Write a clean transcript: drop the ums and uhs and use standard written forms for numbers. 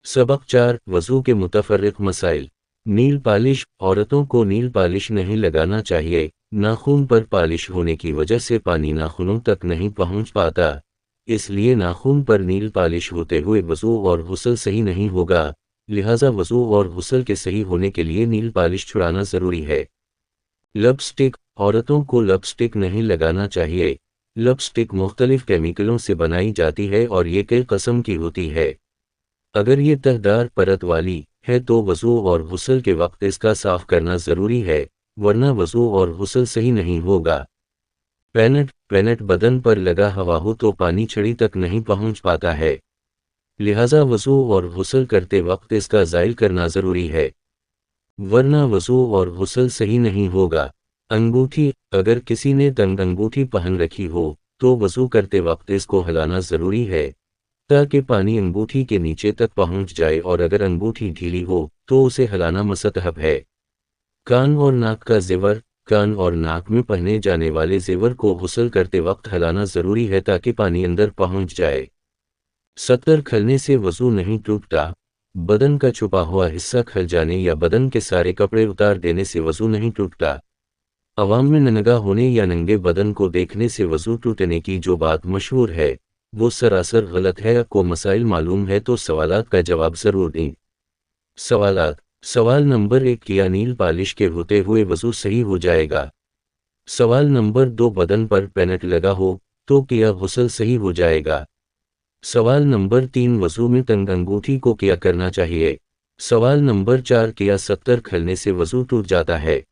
सबक 4 वज़ू के मुतफ़र्रिक़ मसाइल। नील पालिश। औरतों को नील पालिश नहीं लगाना चाहिए। नाखून पर पालिश होने की वजह से पानी नाखूनों तक नहीं पहुंच पाता, इसलिए नाखून पर नील पालिश होते हुए वज़ू और गुस्ल सही नहीं होगा। लिहाजा वज़ू और गुस्ल के सही होने के लिए नील पालिश छुड़ाना ज़रूरी है। लिपस्टिक। औरतों को लिपस्टिक नहीं लगाना चाहिए। लिपस्टिक मुख्तलिफ केमिकलों से बनाई जाती है और ये कई किस्म की होती है। अगर ये तहदार परत वाली है तो वज़ू और गुस्ल के वक्त इसका साफ करना ज़रूरी है, वरना वज़ू और गुस्ल सही नहीं होगा। पेनेट बदन पर लगा हवा हो तो पानी छड़ी तक नहीं पहुंच पाता है, लिहाजा वज़ू और गुस्ल करते वक्त इसका ज़ाइल करना ज़रूरी है, वरना वज़ू और गुस्ल सही नहीं होगा। अंगूठी। अगर किसी ने तंग अंगूठी पहन रखी हो तो वज़ू करते वक्त इसको हिलाना ज़रूरी है ताकि पानी अंगूठी के नीचे तक पहुंच जाए, और अगर अंगूठी ढीली हो तो उसे हिलाना मुस्तहब है। कान और नाक का ज़ेवर। कान और नाक में पहने जाने वाले ज़ेवर को गुस्ल करते वक्त हिलाना ज़रूरी है ताकि पानी अंदर पहुंच जाए। सत्तर खलने से वज़ू नहीं टूटता। बदन का छुपा हुआ हिस्सा खल जाने या बदन के सारे कपड़े उतार देने से वज़ू नहीं टूटता। अवाम में नंगा होने या नंगे बदन को देखने से वज़ू टूटने की जो बात मशहूर है वो सरासर गलत है। आपको मसाइल मालूम है तो सवालात का जवाब ज़रूर दें। सवालात। सवाल नंबर 1, क्या नील पालिश के होते हुए वज़ू सही हो जाएगा? सवाल नंबर 2, बदन पर पेनेट लगा हो तो क्या गुस्ल सही हो जाएगा? सवाल नंबर 3, वज़ू में तंग अंगूठी को क्या करना चाहिए? सवाल नंबर 4, क्या 70 खलने से वज़ू टूट जाता है?